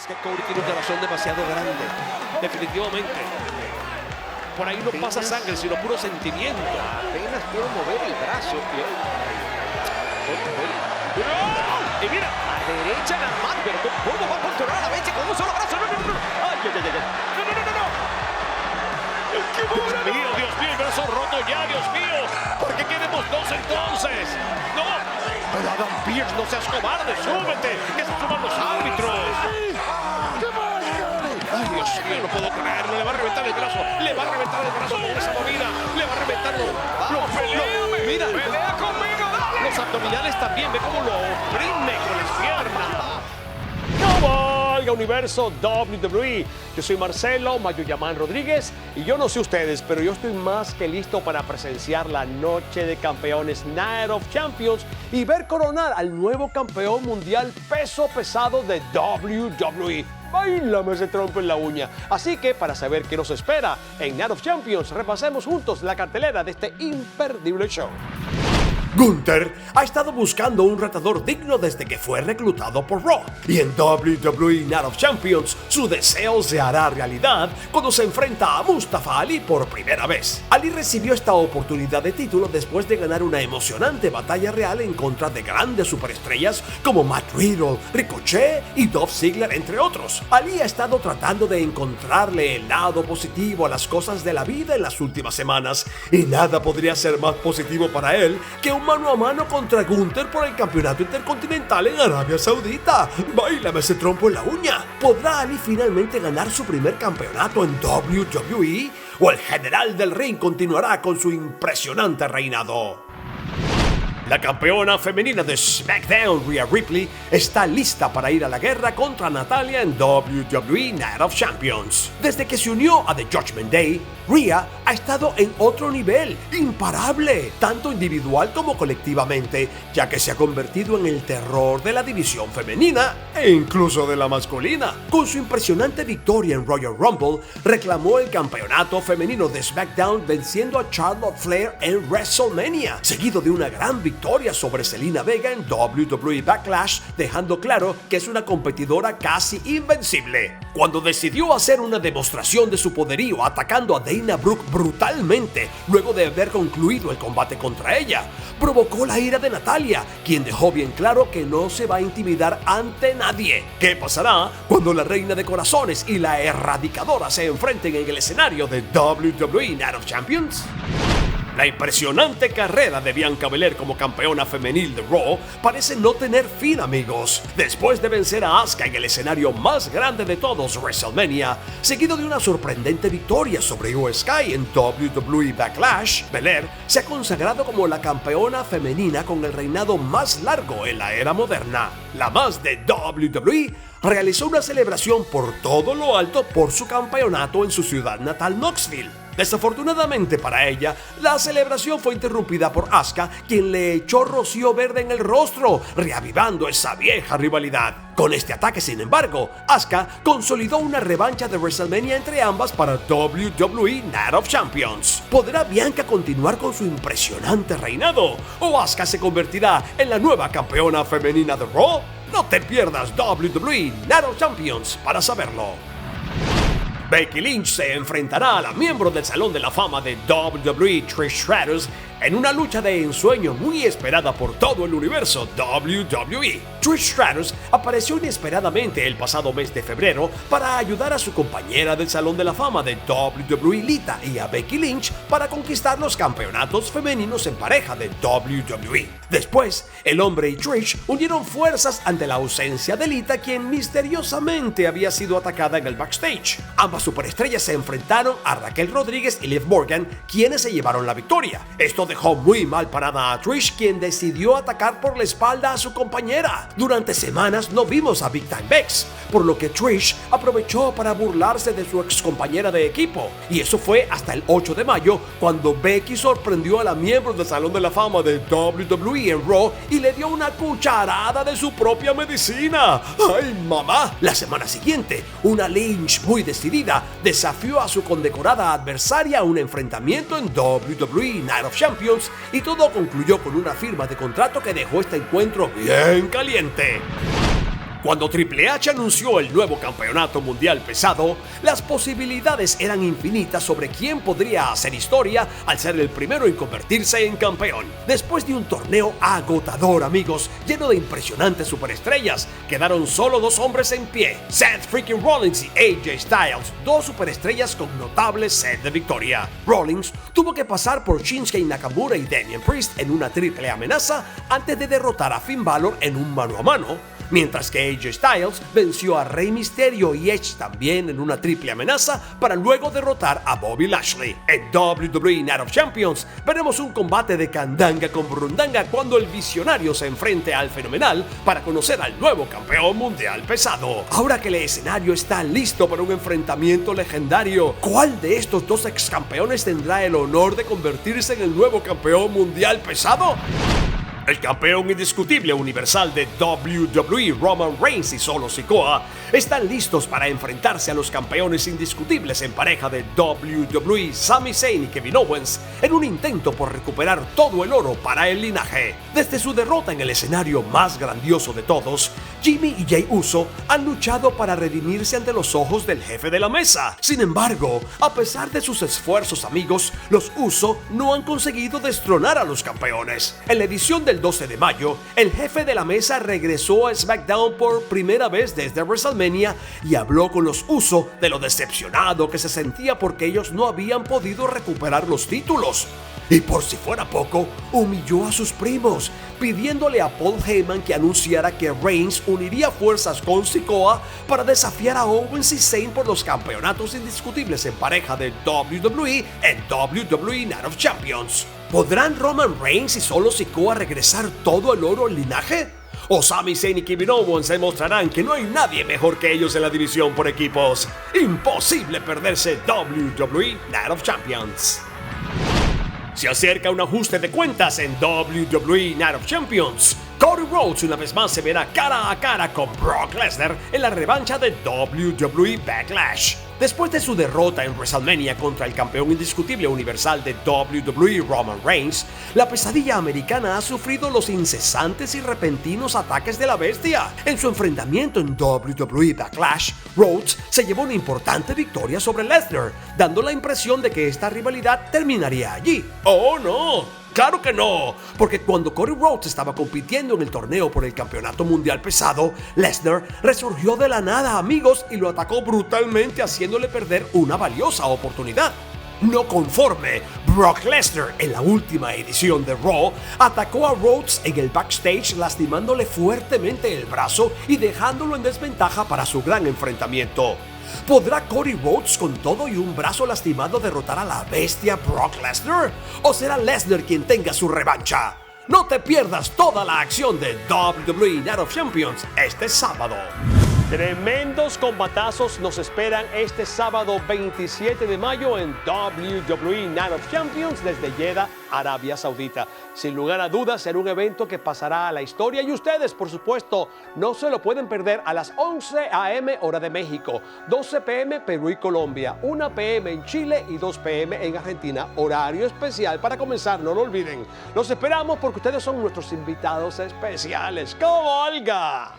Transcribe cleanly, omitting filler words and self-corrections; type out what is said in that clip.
que Cody tiene un corazón demasiado grande, definitivamente. Por ahí no pasa sangre, sino puro sentimiento. Apenas puedo mover el brazo. Y mira, A derecha la mano, pero ¿cómo va a controlar a la Benji con un solo brazo? No. Ay. Dios mío, el brazo roto ya, Dios mío. ¿Por qué queremos dos entonces? No. Pero Adam Pearce, no seas cobarde, súbete. Que se suban los árbitros. Ay, Dios mío, no puedo creerlo. Le va a reventar el brazo. Le va a reventar el brazo con esa movida. Le va a reventar mira, ¡Pelea conmigo, dale! los abdominales también. Ve cómo lo oprime con las piernas. Valga Universo WWE. Yo soy Marcelo Mayuyamán Rodríguez y yo no sé ustedes, pero yo estoy más que listo para presenciar la Noche de Campeones Night of Champions y ver coronar al nuevo campeón mundial peso pesado de WWE. Báilame ese trompo en la uña. Así que para saber qué nos espera en Night of Champions, repasemos juntos la cartelera de este imperdible show. Gunther ha estado buscando un retador digno desde que fue reclutado por Raw. Y en WWE Night of Champions, su deseo se hará realidad cuando se enfrenta a Mustafa Ali por primera vez. Ali recibió esta oportunidad de título después de ganar una emocionante batalla real en contra de grandes superestrellas como Matt Riddle, Ricochet y Dolph Ziggler, entre otros. Ali ha estado tratando de encontrarle el lado positivo a las cosas de la vida en las últimas semanas, y nada podría ser más positivo para él que un mano a mano contra Gunther por el campeonato intercontinental en Arabia Saudita. Báilame ese trompo en la uña. ¿Podrá Ali finalmente ganar su primer campeonato en WWE? ¿O el general del ring continuará con su impresionante reinado? La campeona femenina de SmackDown, Rhea Ripley, está lista para ir a la guerra contra Natalya en WWE Night of Champions. Desde que se unió a The Judgment Day, Rhea ha estado en otro nivel, imparable, tanto individual como colectivamente, ya que se ha convertido en el terror de la división femenina e incluso de la masculina. Con su impresionante victoria en Royal Rumble, reclamó el campeonato femenino de SmackDown venciendo a Charlotte Flair en WrestleMania, seguido de una gran victoria sobre Zelina Vega en WWE Backlash, dejando claro que es una competidora casi invencible. Cuando decidió hacer una demostración de su poderío atacando a Dana Brooke brutalmente luego de haber concluido el combate contra ella, provocó la ira de Natalya, quien dejó bien claro que no se va a intimidar ante nadie. ¿Qué pasará cuando la Reina de Corazones y la Erradicadora se enfrenten en el escenario de WWE Night of Champions? La impresionante carrera de Bianca Belair como campeona femenil de Raw parece no tener fin, amigos. Después de vencer a Asuka en el escenario más grande de todos, WrestleMania, seguido de una sorprendente victoria sobre Io Sky en WWE Backlash, Belair se ha consagrado como la campeona femenina con el reinado más largo en la era moderna. La más de WWE realizó una celebración por todo lo alto por su campeonato en su ciudad natal, Knoxville. Desafortunadamente para ella, la celebración fue interrumpida por Asuka, quien le echó rocío verde en el rostro, reavivando esa vieja rivalidad. Con este ataque, sin embargo, Asuka consolidó una revancha de WrestleMania entre ambas para WWE Night of Champions. ¿Podrá Bianca continuar con su impresionante reinado? ¿O Asuka se convertirá en la nueva campeona femenina de Raw? No te pierdas WWE Night of Champions para saberlo. Becky Lynch se enfrentará a la miembro del Salón de la Fama de WWE, Trish Stratus, en una lucha de ensueño muy esperada por todo el universo WWE. Trish Stratus apareció inesperadamente el pasado mes de febrero para ayudar a su compañera del Salón de la Fama de WWE, Lita, y a Becky Lynch para conquistar los campeonatos femeninos en pareja de WWE. Después, el hombre y Trish unieron fuerzas ante la ausencia de Lita, quien misteriosamente había sido atacada en el backstage. Ambas superestrellas se enfrentaron a Raquel Rodríguez y Liv Morgan, quienes se llevaron la victoria. Esto dejó muy mal parada a Trish, quien decidió atacar por la espalda a su compañera. Durante semanas no vimos a Big Time Bex, por lo que Trish aprovechó para burlarse de su ex compañera de equipo. Y eso fue hasta el 8 de mayo, cuando Becky sorprendió a la miembro del Salón de la Fama de WWE en Raw y le dio una cucharada de su propia medicina. ¡Ay, mamá! La semana siguiente, una Lynch muy decidida desafió a su condecorada adversaria a un enfrentamiento en WWE Night of Champions, y todo concluyó con una firma de contrato que dejó este encuentro bien caliente. Cuando Triple H anunció el nuevo campeonato mundial pesado, las posibilidades eran infinitas sobre quién podría hacer historia al ser el primero en convertirse en campeón. Después de un torneo agotador, amigos, lleno de impresionantes superestrellas, quedaron solo dos hombres en pie: Seth freaking Rollins y AJ Styles, dos superestrellas con notable sed de victoria. Rollins tuvo que pasar por Shinsuke Nakamura y Damian Priest en una triple amenaza antes de derrotar a Finn Balor en un mano a mano, mientras que AJ Styles venció a Rey Mysterio y Edge también en una triple amenaza para luego derrotar a Bobby Lashley. En WWE Night of Champions veremos un combate de candanga con burundanga cuando el visionario se enfrente al fenomenal para conocer al nuevo campeón mundial pesado. Ahora que el escenario está listo para un enfrentamiento legendario, ¿cuál de estos dos ex campeones tendrá el honor de convertirse en el nuevo campeón mundial pesado? El campeón indiscutible universal de WWE, Roman Reigns y Solo Sikoa, están listos para enfrentarse a los campeones indiscutibles en pareja de WWE, Sami Zayn y Kevin Owens, en un intento por recuperar todo el oro para el linaje. Desde su derrota en el escenario más grandioso de todos, Jimmy y Jey Uso han luchado para redimirse ante los ojos del jefe de la mesa. Sin embargo, a pesar de sus esfuerzos, amigos, los Uso no han conseguido destronar a los campeones. En la edición del 12 de mayo, el jefe de la mesa regresó a SmackDown por primera vez desde WrestleMania y habló con los Uso de lo decepcionado que se sentía porque ellos no habían podido recuperar los títulos. Y por si fuera poco, humilló a sus primos, pidiéndole a Paul Heyman que anunciara que Reigns uniría fuerzas con Sikoa para desafiar a Owens y Zayn por los campeonatos indiscutibles en pareja de WWE en WWE Night of Champions. ¿Podrán Roman Reigns y Solo Sikoa regresar todo el oro al linaje? ¿O Sami Zayn y Kevin Owens demostrarán que no hay nadie mejor que ellos en la división por equipos? Imposible perderse WWE Night of Champions. Se acerca un ajuste de cuentas en WWE Night of Champions. Cody Rhodes una vez más se verá cara a cara con Brock Lesnar en la revancha de WWE Backlash. Después de su derrota en WrestleMania contra el campeón indiscutible universal de WWE Roman Reigns, la pesadilla americana ha sufrido los incesantes y repentinos ataques de la bestia. En su enfrentamiento en WWE Backlash, Rhodes se llevó una importante victoria sobre Lesnar, dando la impresión de que esta rivalidad terminaría allí. ¡Oh, no! ¡Claro que no! Porque cuando Cody Rhodes estaba compitiendo en el torneo por el campeonato mundial pesado, Lesnar resurgió de la nada, amigos, y lo atacó brutalmente, haciéndole perder una valiosa oportunidad. No conforme, Brock Lesnar en la última edición de Raw atacó a Rhodes en el backstage, lastimándole fuertemente el brazo y dejándolo en desventaja para su gran enfrentamiento. ¿Podrá Cody Rhodes con todo y un brazo lastimado derrotar a la bestia Brock Lesnar? ¿O será Lesnar quien tenga su revancha? No te pierdas toda la acción de WWE Night of Champions este sábado. Tremendos combatazos nos esperan este sábado 27 de mayo en WWE Night of Champions desde Jeddah, Arabia Saudita. Sin lugar a dudas, será un evento que pasará a la historia y ustedes, por supuesto, no se lo pueden perder a las 11 a.m. hora de México, 12 p.m. Perú y Colombia, 1 p.m. en Chile y 2 p.m. en Argentina. Horario especial para comenzar, no lo olviden. Los esperamos porque ustedes son nuestros invitados especiales. ¡Como Olga!